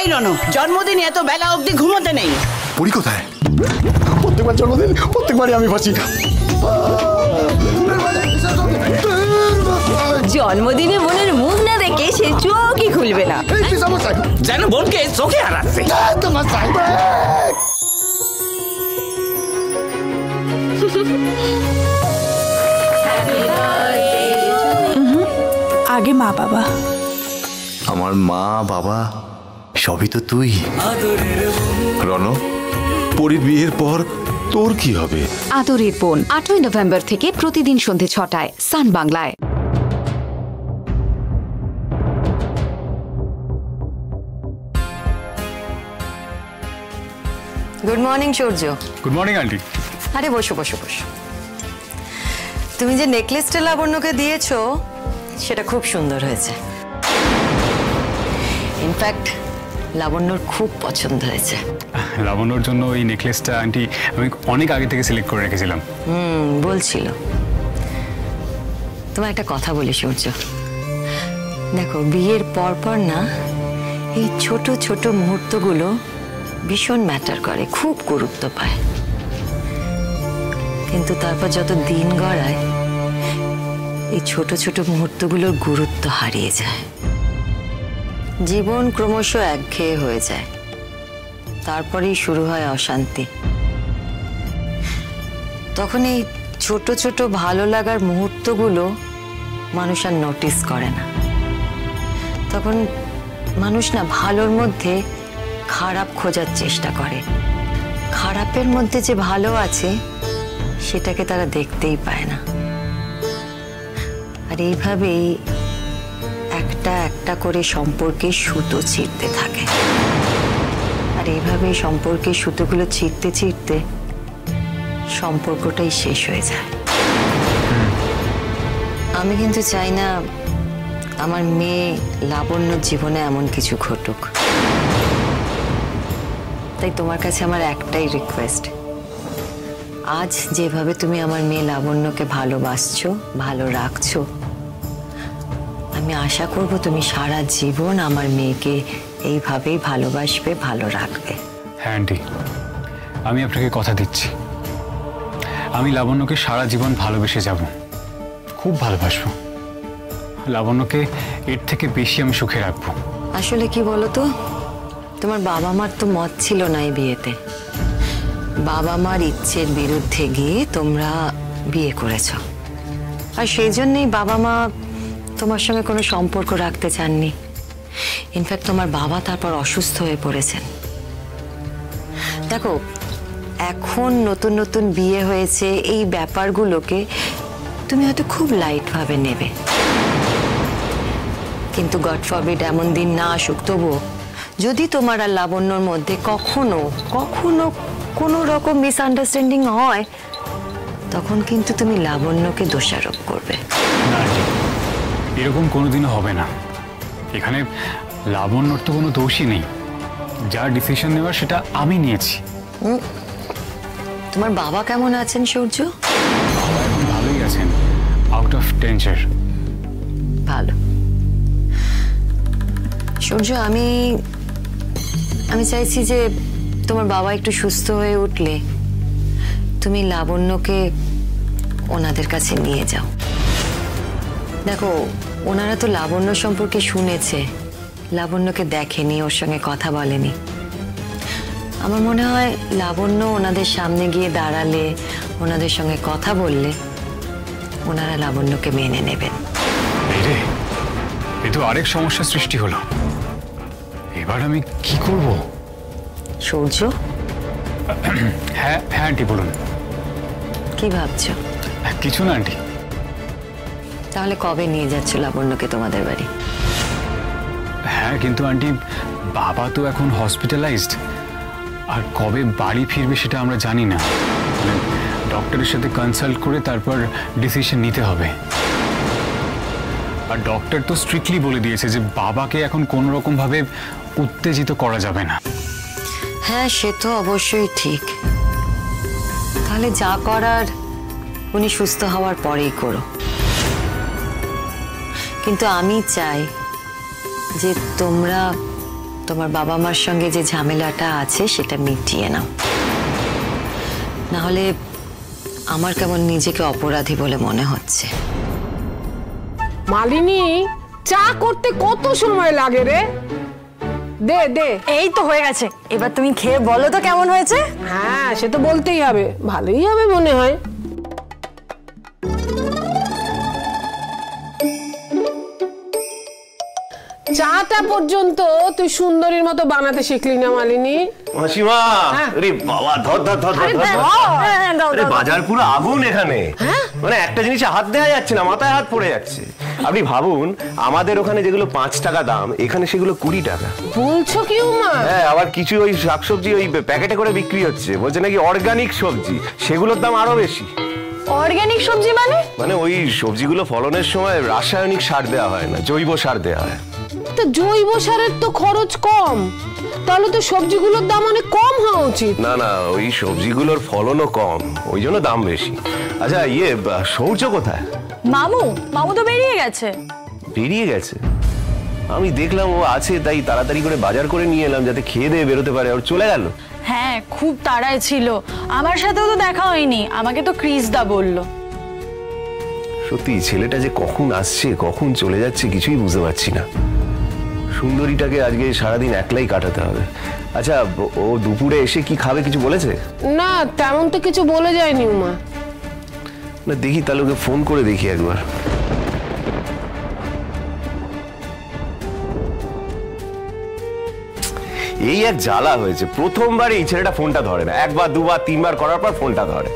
এই রনো, জন্মদিনে এত বেলা অবধি ঘুমোতে নেই। পরি কোথায়? প্রত্যেকবার জন্মদিন প্রত্যেকবারই আমি ফাঁসি। জন্মদিনে বোনের মুখ না দেখে সে চোখই খুলবে না, যেন বোনকে চোখে হারাচ্ছে। আগে মা বাবা। আমার মা বাবা সবই তো তুই। রনো, পরির বিয়ের পর তোর কি হবে? আদরের বোন 8ই নভেম্বর থেকে প্রতিদিন সন্ধে 6টায় সান বাংলায়। Good morning Surya. Good morning aunty. আরে বসো বসো বসো। তুমি যে নেকলেসটা লাবণ্যকে দিয়েছো সেটা খুব সুন্দর হয়েছে। ইনফ্যাক্ট লাবণ্যর খুব পছন্দ হয়েছে। লাবণ্যর জন্য এই নেকলেসটা আন্টি আমি অনেক আগে থেকে সিলেক্ট করে রেখেছিলাম। বলছিল। তোমার একটা কথা বলি সূর্য, দেখো বিয়ের পর না এই ছোট ছোট মুহূর্তগুলো ভীষণ ম্যাটার করে, খুব গুরুত্ব পায়। কিন্তু তারপর যত দিন গড়ায় এই ছোট ছোট মুহূর্তগুলোর গুরুত্ব হারিয়ে যায়। জীবন ক্রমশ একঘেয়ে হয়ে যায়, তারপরেই শুরু হয় অশান্তি। তখন এই ছোট ছোট ভালো লাগার মুহূর্তগুলো মানুষ আর নোটিস করে না। তখন মানুষ না ভালোর মধ্যে খারাপ খোঁজার চেষ্টা করে, খারাপের মধ্যে যে ভালো আছে সেটাকে তারা দেখতেই পায় না। আর এইভাবেই একটা একটা করে সম্পর্কে সুতো ছিঁড়তে থাকে। আর এইভাবেই সম্পর্কের সুতোগুলো ছিঁড়তে ছিঁড়তে সম্পর্কটাই শেষ হয়ে যায়। আমি কিন্তু চাই না আমার মেয়ে লাবণ্যর জীবনে এমন কিছু ঘটুক। তাই তোমার কাছে আমার একটাই রিকোয়েস্ট, আজ যেভাবে তুমি আমার মেয়ে লাবণ্যকে ভালোবাসছো, ভালো রাখছো, আমি আশা করব তুমি সারা জীবন আমার মেয়েকে এইভাবেই ভালোবাসবে, ভালো রাখবে। হ্যাঁ আন্টি, আমি আপনাকে কথা দিচ্ছি, আমি লাবণ্যকে সারা জীবন ভালোবেসে যাব, খুব ভালোবাসবো। লাবণ্যকে এর থেকে বেশি আমি সুখে রাখবো। আসলে কি বলো তো, তোমার বাবা মার তো মত ছিল না এই বিয়েতে। বাবা মার ইচ্ছের বিরুদ্ধে গিয়ে তোমরা বিয়ে করেছো, আর সেই জন্যই বাবা মা তোমার সঙ্গে কোনো সম্পর্ক রাখতে চাননি। ইনফ্যাক্ট তোমার বাবা তারপর অসুস্থ হয়ে পড়েছেন। দেখো, এখন নতুন নতুন বিয়ে হয়েছে, এই ব্যাপারগুলোকে তুমি হয়তো খুব লাইট ভাবে নেবে, কিন্তু গড ফরবিড এমন দিন না আসুক তবুও যদি তোমার আর লাবণ্যর মধ্যে কখনো কখনো কোনো রকম মিসআন্ডারস্ট্যান্ডিং হয়, তখন কিন্তু তুমি লাবণ্যকে দোষারোপ করবে। এরকম কোনোদিনও হবে না। এখানে লাবণ্যর তো কোনো দোষই নেই, যার ডিসিশন নেওয়ার সেটা আমি নিয়েছি। তোমার বাবা কেমন আছেন সূর্য? ভালোই আছেন, আউট অফ ডেঞ্জার। ভালো। সূর্য, আমি চাইছি যে তোমার বাবা একটু সুস্থ হয়ে উঠলে তুমি লাবণ্যকে ওনাদের কাছে নিয়ে যাও। দেখো, ওনারা তো লাবণ্য সম্পর্কে শুনেছে, লাবণ্যকে দেখেনি, ওর সঙ্গে কথা বলেনি। আমার মনে হয় লাবণ্য ওনাদের সামনে গিয়ে দাঁড়ালে, ওনাদের সঙ্গে কথা বললে ওনারা লাবণ্যকে মেনে নেবেন। এ তো আরেক সমস্যা সৃষ্টি হলো। এবার আমি কি করব? সূর্য? হ্যাঁ হ্যাঁ আন্টি, বলুন। কি ভাবছো? কিছু না আন্টি। তাহলে কবে নিয়ে যাচ্ছ লাবণ্যকে তোমাদের বাড়ি? হ্যাঁ, কিন্তু আন্টি বাবা তো এখন হসপিটালাইজড, আর কবে বাড়ি ফিরবে সেটা আমরা জানি না। ডক্টরের সাথে কনসাল্ট করে তারপর ডিসিশন নিতে হবে। আর ডক্টর তো স্ট্রিক্টলি বলে দিয়েছে যে বাবাকে এখন কোনো রকম ভাবে উত্তেজিত করা যাবে না। হ্যাঁ, সে তো অবশ্যই ঠিক। তাহলে যা করার উনি সুস্থ হওয়ার পরেই করো। কিন্তু আমি চাই যে তোমরা তোমার বাবা মার সঙ্গে যে ঝামেলাটা আছে সেটা মিটিয়ে নাও, না হলে আমার কেমন নিজেকে অপরাধী বলে মনে হচ্ছে। মালিনী, চা করতে কত সময় লাগে রে? দে দে। এই তো হয়ে গেছে, এবার তুমি খেয়ে বলো তো কেমন হয়েছে। হ্যাঁ, সে তো বলতেই হবে, ভালোই হবে মনে হয়। চাটা পর্যন্ত তুই সুন্দরীর মতো বানাতে শিখলি না মালিনী। মাসিমা, আরে বাবা, ধর ধর ধর ধর ধর। আরে বাজার পুরো আগুন এখানে, মানে একটা জিনিসে হাত দেওয়া যাচ্ছে না, মাথায় হাত পড়ে যাচ্ছে। আপনি ভাবুন, আমাদের ওখানে যেগুলো 5 টাকা দাম, এখানে সেগুলো 20 টাকা। বলছো কি উমা? হ্যাঁ, আবার কিছু ওই শাকসবজি ওই প্যাকেটে করে বিক্রি হচ্ছে, বলছে নাকি অর্গানিক সবজি, সেগুলোর দাম আরো বেশি। অর্গানিক সবজি মানে ওই সবজিগুলো ফলনের সময় রাসায়নিক সার দেওয়া হয় না, জৈব সার দেওয়া হয়। তো জৈব সারের তো খরচ কম, তাহলে তো সবজিগুলোর দাম অনেক কম হওয়া উচিত। না না, ওই সবজিগুলোর ফলনও কম, ওই জন্য দাম বেশি। আচ্ছা, শৌর্য কোথায়? মামু তো বেরিয়ে গেছে। বেরিয়ে গেছে? আমি দেখলাম ও আছে, তাই তাড়াতাড়ি করে বাজার করে নিয়ে এলাম, যাতে খেয়ে দিয়ে বেরোতে পারে। ওর চলে গেল? হ্যাঁ, খুব তাড়ায় ছিল, আমার সাথেও তো দেখা হয়নি, আমাকে তো ক্রিসদা বললো। সত্যি, ছেলেটা যে কখন আসছে কখন চলে যাচ্ছে কিছুই বুঝতে পারছি না। সুন্দরীটাকে আজকে সারাদিন একলাই কাটাতে হবে। আচ্ছা, ও দুপুরে এসে কি খাবে কিছু বলেছে? না, তেমন তো কিছু বলে যায়নি উমা। না, দেখি তাহলে ওকে ফোন করে দেখি একবার। এই এক জ্বালা হয়েছে, প্রথমবার এই ছেলেটা ফোনটা ধরে না, একবার দুবার তিনবার করার পর ফোনটা ধরে।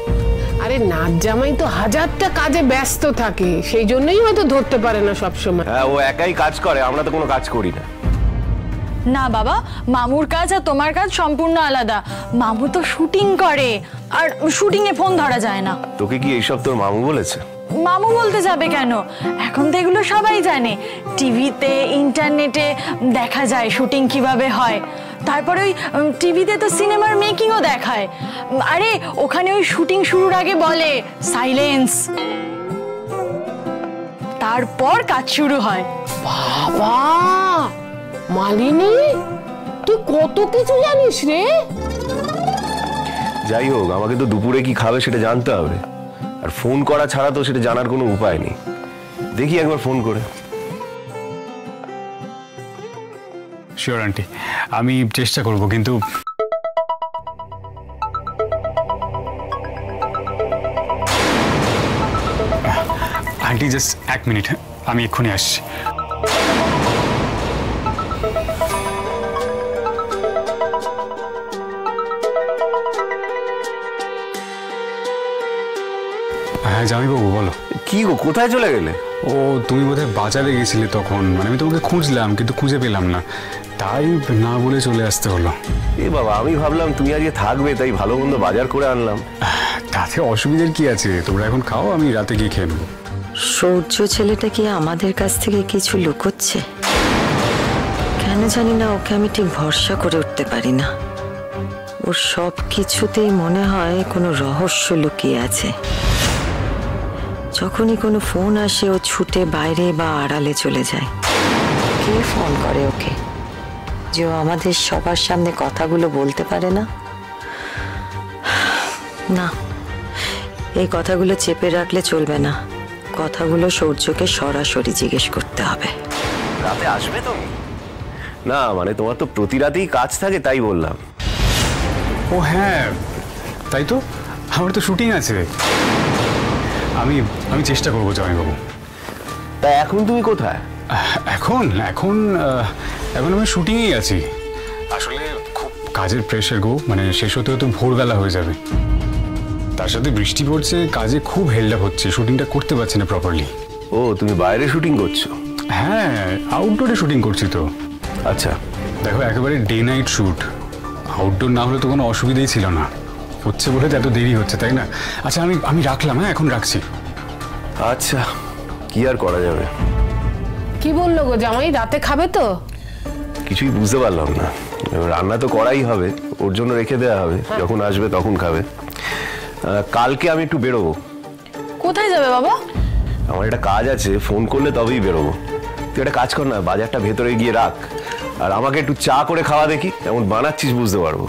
আরে নাচ জামাই তো হাজারটা কাজে ব্যস্ত থাকে, সেই জন্যই হয়তো ধরতে পারে না সবসময়। হ্যাঁ, ও একাই কাজ করে, আমরা তো কোনো কাজ করি না। না বাবা, মামুর কাজ আর তোমার কাজ সম্পূর্ণ আলাদা। মামু তো শুটিং করে, আর শুটিং এ ফোন ধরা যায় না। তোকে কি এইসব তোর মামু বলেছে? মামু বলতে যাবে কেন, এখন তো এগুলো সবাই জানে, টিভিতে ইন্টারনেটে দেখা যায় শুটিং কিভাবে হয়। তারপরে ওই টিভিতে তো সিনেমার মেকিংও দেখায়। আরে ওখানে ওই শুটিং শুরুর আগে বলে সাইলেন্স, তারপর কাজ শুরু হয়। বাবা মালিনী, তুই কত কিছু জানিস রে। যাই হোক, আমাকে তো দুপুরে কি খাবে সেটা জানতে হবে, আর ফোন করা ছাড়া তো সেটা জানার কোনো উপায় নেই। দেখি একবার ফোন করে। শিওর আন্টি, আমি চেষ্টা করব, কিন্তু আন্টি জাস্ট 1 মিনিট, আমি এক্ষুনি আসছি। হ্যাঁ জামাইবাবু, বলো। কি গো, কোথায় চলে গেলে? ও, তুমি বোধহয় বাজারে গেছিলে তখন, মানে আমি তোমাকে খুঁজলাম কিন্তু খুঁজে পেলাম না, তাই না বলে চলে আসতে হলো। এ বাবা, আমি ভাবলাম তুমি আজকে থাকবে, তাই ভালো মন্দ বাজার করে আনলাম। তাতে অসুবিধার কি আছে, তোমরা এখন খাও, আমি রাতে গিয়ে খেয়ে নেবো। সৌর্য ছেলেটা কি আমাদের কাছ থেকে কিছু লুকোচ্ছে? কেন জানি না, ওকে আমি ঠিক ভরসা করে উঠতে পারি না। ওর সব কিছুতেই মনে হয় কোনো রহস্য লুকিয়ে আছে। যখনই কোনো ফোন আসে, ও ছুটে বাইরে বা আড়ালে চলে যায়। কে ফোন করে ওকে যে ও আমাদের সবার সামনে কথাগুলো বলতে পারে না? না, এই কথাগুলো চেপে রাখলে চলবে না। কথাগুলো সৌর্যকে সরাসরি জিজ্ঞেস করতে হবে। রাতে আসবে তুমি? না, মানে তোমার তো প্রতি রাতেই কাজ থাকে, তাই বললাম। ও হ্যাঁ, তাই তো, আমার তো শুটিং আছে। আমি চেষ্টা করবো জামাইবাবু। তা এখন তুমি কোথায়? এখন এখন এখন আমি শুটিংয়েই আছি। আসলে খুব কাজের প্রেশার গো, মানে শেষ হতে হতে ভোরবেলা হয়ে যাবে, তার সাথে বৃষ্টি পড়ছে, কাজে খুব হেল্ড আপ হচ্ছে, শুটিংটা করতে পারছি না প্রপারলি। ও, তুমি বাইরে শুটিং করছো? হ্যাঁ, আউটডোরে শুটিং করছি তো। আচ্ছা, দেখো, একেবারে ডে নাইট শ্যুট, আউটডোর না হলে তো কোনো অসুবিধাই ছিল না, হচ্ছে বলে তো এত দেরি হচ্ছে, তাই না? আচ্ছা, আমি রাখলাম, হ্যাঁ এখন রাখছি। আচ্ছা, কি আর করা যাবে। কি বললো গো জামাই, রাতে খাবে তো? কিছুই বুঝতে পারলাম না। রান্না তো করাই হবে, ওর জন্য রেখে দেওয়া হবে, যখন আসবে তখন খাবে। কালকে আমি একটু বেরোবো। কোথায় যাবে বাবা? আমার একটা কাজ আছে, ফোন করলে তবেই বেরোবো। তুই একটা কাজ কর না, বাজারটা ভেতরে গিয়ে রাখ, আর আমাকে একটু চা করে খাওয়া দেখি, এমন বানাচ্ছিস বুঝতে পারবো।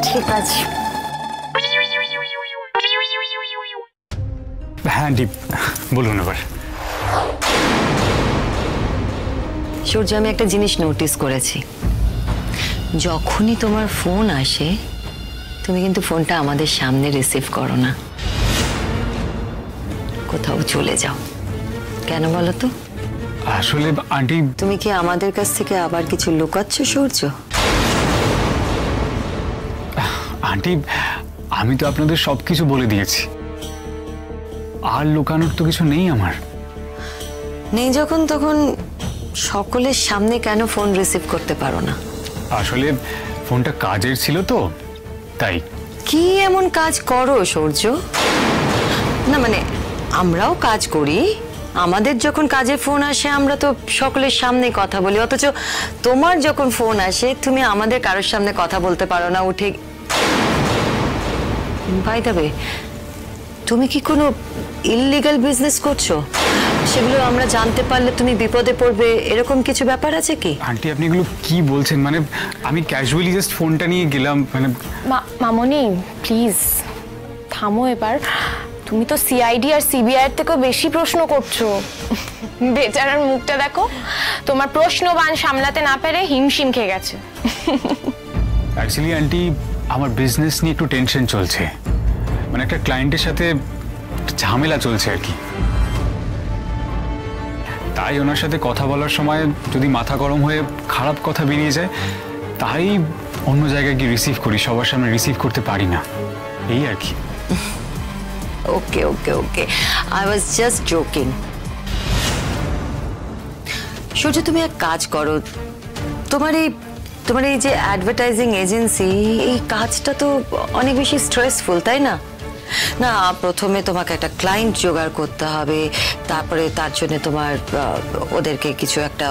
ঠিক আছে। হ্যাঁ আন্টি বলুন এবার। সূর্য, আমি একটা জিনিস নোটিস করেছি, যখনই তোমার ফোন আসে তুমি কিন্তু ফোনটা আমাদের সামনে রিসিভ করো না, কোথাও চলে যাও। কেন বলো তো? আসলে আন্টি, তুমি কি আমাদের কাছ থেকে আবার কিছু লুকাচ্ছ সূর্য? আন্টি আমি তো আপনাদের সবকিছু বলে দিয়েছি, আর লুকানোর তো কিছু নেই আমার। নেই যখন তখন সকলের সামনে কেন ফোন রিসিভ করতে পারো না? আসলে ফোনটা কাজের ছিল তো তাই। কি এমন কাজ করো সূর্য? না মানে আমরাও কাজ করি, আমাদের যখন কাজে ফোন আসে আমরা তো সকলের সামনে কথা বলি, অথচ তোমার যখন ফোন আসে তুমি আমাদের কারোর সামনে কথা বলতে পারো না উঠে। বাই দ্য ওয়ে, তুমি কি কোনো ইললিগাল বিজনেস করছো? সেগুলো আমরা জানতে পারলে তুমি বিপদে পড়বে, এরকম কিছু ব্যাপার আছে কি? আন্টি আপনি এগুলো কি বলছেন? মানে আমি ক্যাজুয়ালি জাস্ট ফোনটা নিয়ে গেলাম। মানে মামনি প্লিজ থামো এবার। তুমি তো সিআইডি আর সিবিআই এর থেকেও বেশি প্রশ্ন করছো। বেচারার মুখটা দেখো, তোমার প্রশ্নবান সামলাতে না পেরে হিমশিম খেয়ে গেছে। অ্যাকচুয়ালি আন্টি আমার বিজনেস নিয়ে একটু টেনশন চলছে, মানে একটা ক্লায়েন্টের সাথে ঝামেলা চলছে আর কি। তাই ওনার সাথে কথা বলার সময় যদি মাথা গরম হয়ে খারাপ কথা বেরিয়ে যায়, তাই অন্য জায়গায় গিয়ে রিসিভ করি, সবার সামনে রিসিভ করতে পারি না, এই আর কি। ওকে ওকে ওকে, আই ওয়াজ জাস্ট জোকিং। সূর্য, তুমি এক কাজ করো, তোমার এই যে অ্যাডভার্টাইজিং এজেন্সি, এই কাজটা তো অনেক বেশি স্ট্রেসফুল, তাই না? না, প্রথমে তোমাকে একটা ক্লায়েন্ট জোগাড় করতে হবে, তারপরে তার জন্য তোমার ওদেরকে কিছু একটা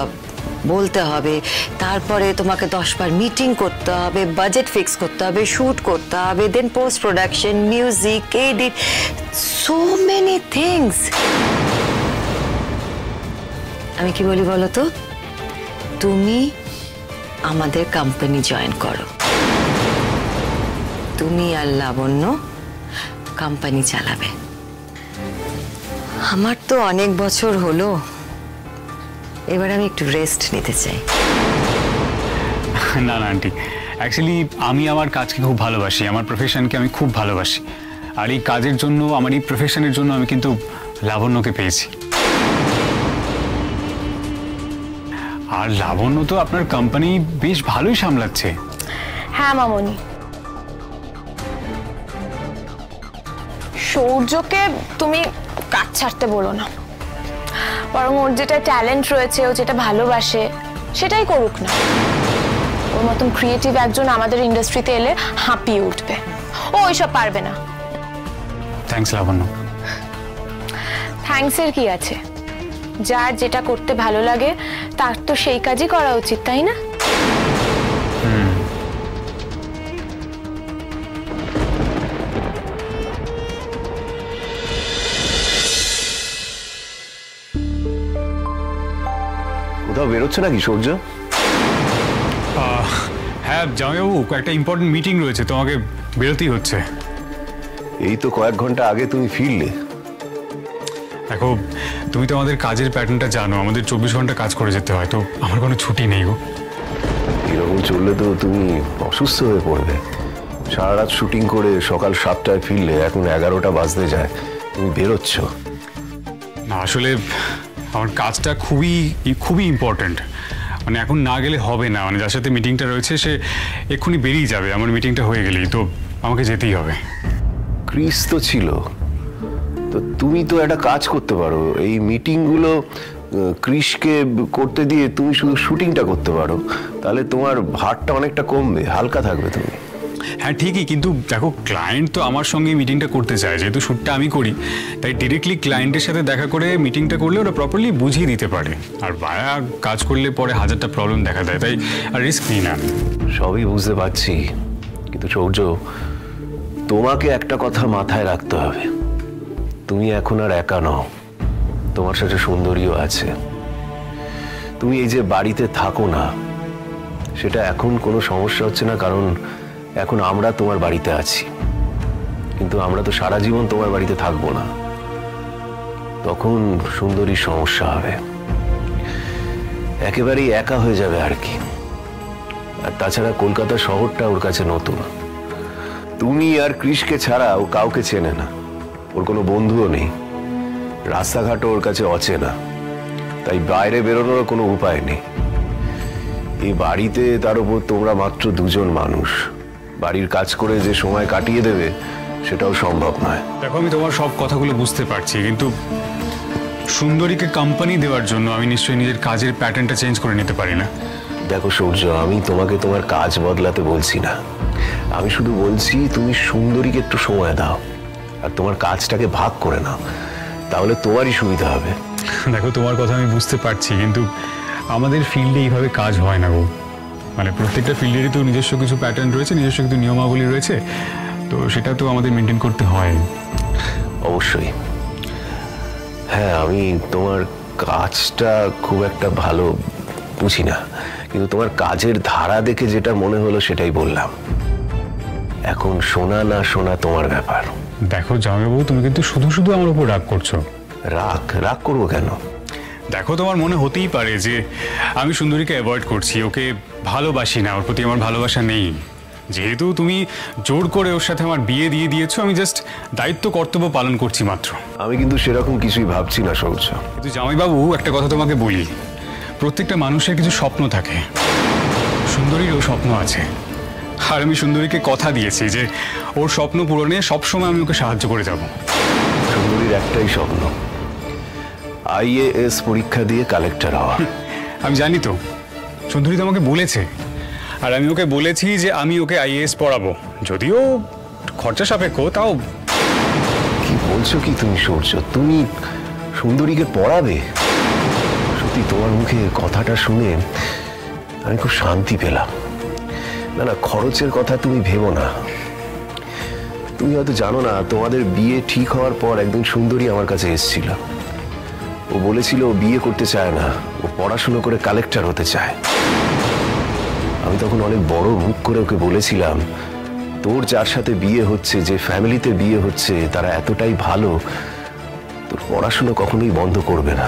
বলতে হবে, তারপরে তোমাকে 10 বার মিটিং করতে হবে, বাজেট ফিক্স করতে হবে, শুট করতে হবে, then post production, music, edit, so many things. আমি কি বলি বলো তো, তুমি আমাদের কোম্পানি জয়েন করো, তুমি আর লাবণ্য কোম্পানি চালাবে। আমার তো অনেক বছর হলো, এবার আমি একটু রেস্ট নিতে চাই। না না আন্টি, অ্যাকচুয়ালি আমি আমার কাজকে খুব ভালোবাসি, আমার প্রফেশনকে আমি খুব ভালোবাসি, আর এই কাজের জন্য, আমার এই প্রফেশনের জন্য আমি কিন্তু লাবণ্যকে পেয়েছি। আর লাবণ্য তো আপনার কোম্পানি বেশ ভালোই সামলাচ্ছে। হ্যাঁ মামনি, সৌর্যকে তুমি কাজ ছাড়তে বলো না, বরং ওর যেটা ট্যালেন্ট রয়েছে, ও যেটা ভালোবাসে সেটাই করুক না। ওর মতন ক্রিয়েটিভ একজন আমাদের ইন্ডাস্ট্রিতে এলে হাঁপিয়ে উঠবে, ও ওইসব পারবে না। থ্যাঙ্কস লাবণ্য। থ্যাঙ্কসের কি আছে, যার যেটা করতে ভালো লাগে তার তো সেই কাজই করা উচিত, তাই না? কোথাও বেরোচ্ছে নাকি সূর্য? হ্যাঁ জামাইবাবু, একটা ইম্পর্টেন্ট মিটিং রয়েছে, তোমাকে বেরোতেই হচ্ছে। এই তো কয়েক ঘন্টা আগে তুমি ফিরলে। দেখো, তুমি তো আমাদের কাজের প্যাটার্নটা জানো, আমাদের 24 ঘন্টা কাজ করে যেতে হয়, তো আমার কোনো ছুটি নেই গো। এরকম চললে তো তুমি অসুস্থ হয়ে পড়বে। সারা রাত শুটিং করে সকাল 7টায় ফিরলে এখন 11টা বাজতে যায়, তুমি বেরোচ্ছ। না আসলে আমার কাজটা খুবই খুবই ইম্পর্ট্যান্ট, মানে এখন না গেলে হবে না। মানে যার সাথে মিটিংটা রয়েছে সে এক্ষুনি বেরিয়ে যাবে, আমার মিটিংটা হয়ে গেলেই তো আমাকে যেতেই হবে। ক্রিস তো ছিল, তো তুমি তো একটা কাজ করতে পারো, এই মিটিংগুলো ক্রিসকে করতে দিয়ে তুমি শুধু শুটিংটা করতে পারো, তাহলে তোমার ভারটা অনেকটা কমবে, হালকা থাকবে তুমি। হ্যাঁ ঠিকই, কিন্তু দেখো ক্লায়েন্ট তো আমার সঙ্গে মিটিংটা করতে চায়, যেহেতু শ্যুটটা আমি করি, তাই ডিরেক্টলি ক্লায়েন্টের সাথে দেখা করে মিটিংটা করলে ওরা প্রপারলি বুঝিয়ে দিতে পারে। আর বায়া কাজ করলে পরে হাজারটা প্রবলেম দেখা দেয়, তাই আর রিস্ক নিই না। সবই বুঝতে পারছি, কিন্তু সৌর্য তোমাকে একটা কথা মাথায় রাখতে হবে, তুমি এখন আর একা নও, তোমার সাথে সুন্দরীও আছে। তুমি এই যে বাড়িতে থাকো না, সেটা এখন কোনো সমস্যা হচ্ছে না, কারণ এখন আমরা তোমার বাড়িতে আছি। কিন্তু আমরা তো সারা জীবন তোমার বাড়িতে থাকবো না, তখন সুন্দরীর সমস্যা হবে, একেবারেই একা হয়ে যাবে আর কি। আর তাছাড়া কলকাতা শহরটা ওর কাছে নতুন, তুমি আর কৃষকে ছাড়া ও কাউকে চেনে না, ওর কোনো বন্ধুও নেই, রাস্তাঘাটও ওর কাছে অচেনা, তাই বাইরে বেরোনোর কোনো উপায় নেই। এই বাড়িতে তার উপর তোমরা মাত্র দুজন মানুষ, বাড়ির কাজ করে যে সময় কাটিয়ে দেবে সেটাও সম্ভব নয়। দেখো, আমি তোমার সব কথাগুলো বুঝতে পারছি, কিন্তু সুন্দরীকে কোম্পানি দেওয়ার জন্য আমি নিশ্চয়ই নিজের কাজের প্যাটার্নটা চেঞ্জ করে নিতে পারি না। দেখো সূর্য, আমি তোমাকে তোমার কাজ বদলাতে বলছি না, আমি শুধু বলছি তুমি সুন্দরীকে একটু সময় দাও আর তোমার কাজটাকে ভাগ করে নাও, তাহলে তোমারই সুবিধা হবে। দেখো, তোমার কথা আমি বুঝতে পারছি, কিন্তু আমাদের ফিল্ডে এইভাবে কাজ হয় না গো। মানে প্রত্যেকটা ফিল্ডেরই তো নিজস্ব কিছু প্যাটার্ন রয়েছে, নিজস্ব কিছু নিয়মাবলী রয়েছে, তো সেটা তো আমাদের মেনটেন করতে হয়। অবশ্যই হ্যাঁ, আমি তোমার কাজটা খুব একটা ভালো বুঝি না, কিন্তু তোমার কাজের ধারা দেখে যেটা মনে হলো সেটাই বললাম। এখন শোনা না শোনা তোমার ব্যাপার। দেখো জামাইবাবু, তুমি কিন্তু শুধু শুধু আমার উপর রাগ করছো। রাগ করবো কেন? দেখো, তোমার মনে হতেই পারে যে আমি সুন্দরীকে অ্যাভয়েড করছি, ওকে ভালোবাসি না, ওর প্রতি আমার ভালোবাসা নেই। যেহেতু তুমি জোর করে ওর সাথে আমার বিয়ে দিয়ে দিয়েছো, আমি জাস্ট দায়িত্ব কর্তব্য পালন করছি মাত্র। আমি কিন্তু সেরকম কিছুই ভাবছি না সৌর্য। কিন্তু জামাইবাবু, একটা কথা তোমাকে বলি, প্রত্যেকটা মানুষের কিছু স্বপ্ন থাকে, সুন্দরীরও স্বপ্ন আছে, আর আমি সুন্দরীকে কথা দিয়েছি যে ওর স্বপ্ন পূরণে সবসময় আমি ওকে সাহায্য করে যাব। সুন্দরীর একটাই স্বপ্ন, IAS পরীক্ষা দিয়ে কালেক্টর হওয়া। আমি জানি তো, সুন্দরী তো আমাকে বলেছে, আর আমি ওকে বলেছি যে আমি ওকে IAS পড়াবো, যদিও খরচা সাপেক্ষ, তাও। কি বলছো কি তুমি সূর্য? তুমি সুন্দরীকে পড়াবে? সত্যি তোমার মুখে কথাটা শুনে আমি খুব শান্তি পেলাম। না না, খরচের কথা তুমি ভেবো না। তুমি হয়তো জানো না, তোমাদের বিয়ে ঠিক হওয়ার পর একদিন সুন্দরী আমার কাছে এসেছিল। ও বলেছিল ও বিয়ে করতে চায় না, ও পড়াশুনো করে কালেক্টর হতে চায়। আমি তখন অনেক বড় মুখ করে ওকে বলেছিলাম, তোর যার সাথে বিয়ে হচ্ছে, যে ফ্যামিলিতে বিয়ে হচ্ছে, তারা এতটাই ভালো, তোর পড়াশুনো কখনোই বন্ধ করবে না,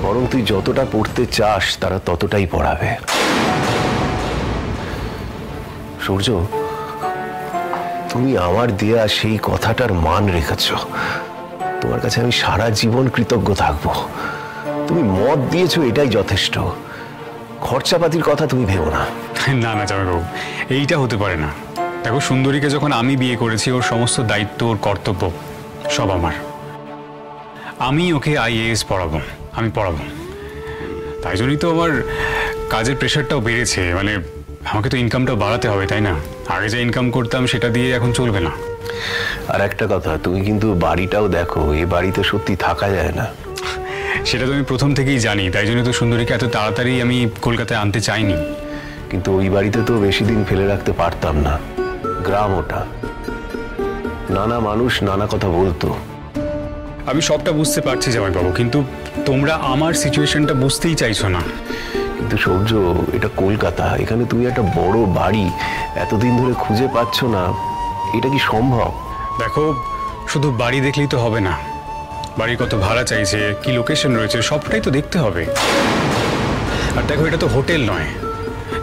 বরং তুই যতটা পড়তে চাস তারা ততটাই পড়াবে। সূর্য, তুমি আমার দেয়া সেই কথাটার মান রেখেছ, তোমার কাছে আমি সারা জীবন কৃতজ্ঞ থাকবো। তুমি মত দিয়েছো, এটাই যথেষ্ট। খরচাপাতির কথা তুমি ভেবো না। না না জামাইবাবু, এইটা হতে পারে না। দেখো, সুন্দরীকে যখন আমি বিয়ে করেছি, ওর সমস্ত দায়িত্ব, ওর কর্তব্য সব আমার। আমি ওকে IAS পড়াবো, আমি পড়াবো। তাই জন্যই তো আমার কাজের প্রেশারটাও বেড়েছে। মানে আমাকে তো ইনকামটাও বাড়াতে হবে, তাই না? আগে যা ইনকাম করতাম সেটা দিয়ে এখন চলবে না। আর একটা কথা, তুমি কিন্তু বাড়িটাও দেখো, এই বাড়িতে সত্যি থাকা যায় না। সেটা তো আমি প্রথম থেকেই জানি, তাই জন্য তো সুন্দরীকে এত তাড়াতাড়ি আমি কলকাতায় আনতে চাইনি। কিন্তু ওই বাড়িতে তো বেশি দিন ফেলে রাখতে পারতাম না, গ্রাম ওটা, নানা মানুষ নানা কথা বলতো। আমি সবটা বুঝতে পারছি জামাইবাবু, কিন্তু তোমরা আমার সিচুয়েশনটা বুঝতেই চাইছো না। কিন্তু সূর্য, এটা কলকাতা, এখানে তুমি একটা বড় বাড়ি এতদিন ধরে খুঁজে পাচ্ছ না, এটা কি সম্ভব? দেখো, শুধু বাড়ি দেখলেই তো হবে না, বাড়ির কত ভাড়া চাইছে, কি লোকেশন রয়েছে, সবটাই তো দেখতে হবে। আর দেখো, এটা তো হোটেল নয়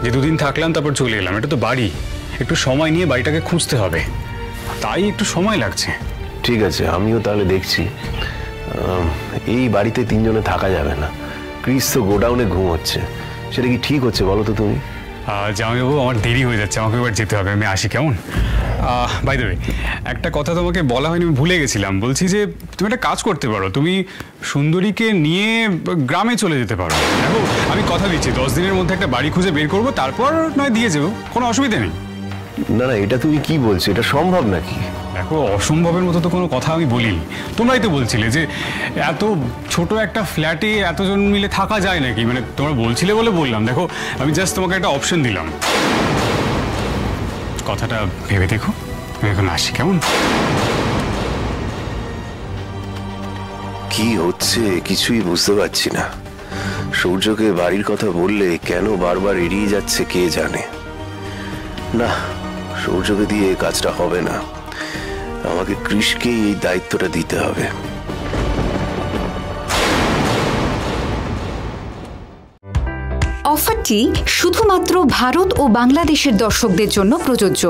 যে দুদিন থাকলাম তারপর চলে এলাম, এটা তো বাড়ি। একটু সময় নিয়ে বাড়িটাকে খুঁজতে হবে, তাই একটু সময় লাগছে। ঠিক আছে, আমিও তাহলে দেখছি। এই বাড়িতে তিনজনে থাকা যাবে না, ক্রিস তো গোডাউনে ঘুমোচ্ছে, সেটা কি ঠিক হচ্ছে বলো তো তুমি? জামাইবাবু, আমার দেরি হয়ে যাচ্ছে, আমাকে এবার যেতে হবে, আমি আসি কেমন? বাই দ্য ওয়ে, একটা কথা তোমাকে বলা হয়নি, আমি ভুলে গেছিলাম। বলছি যে তুমি একটা কাজ করতে পারো, তুমি সুন্দরীকে নিয়ে গ্রামে চলে যেতে পারো। দেখো, আমি কথা দিচ্ছি 10 দিনের মধ্যে একটা বাড়ি খুঁজে বের করবো, তারপর নয় দিয়ে যাবো, কোনো অসুবিধা নেই। না না, এটা তুমি কি বলছো? এটা সম্ভব নাকি? দেখো, অসম্ভবের মতো তো কোনো কথা আমি বলিনি। তোমরাই তো বলছিলে যে এত ছোট একটা ফ্ল্যাটে এতজন মিলে থাকা যায় নাকি, মানে তোমরা বলছিলে বলে বললাম। দেখো, আমি জাস্ট তোমাকে একটা অপশন দিলাম, কথাটা ভেবে দেখো। আমি এখন আসি কেমন? কি হচ্ছে কিছুই বুঝতে পারছি না। সূর্যকে বাড়ির কথা বললে কেন বারবার এড়িয়ে যাচ্ছে কে জানে। না, সূর্যকে দিয়ে এই কাজটা হবে না, আমাকে কৃষকেই এই দায়িত্বটা দিতে হবে। অফারটি শুধুমাত্র ভারত ও বাংলাদেশের দর্শকদের জন্য প্রযোজ্য।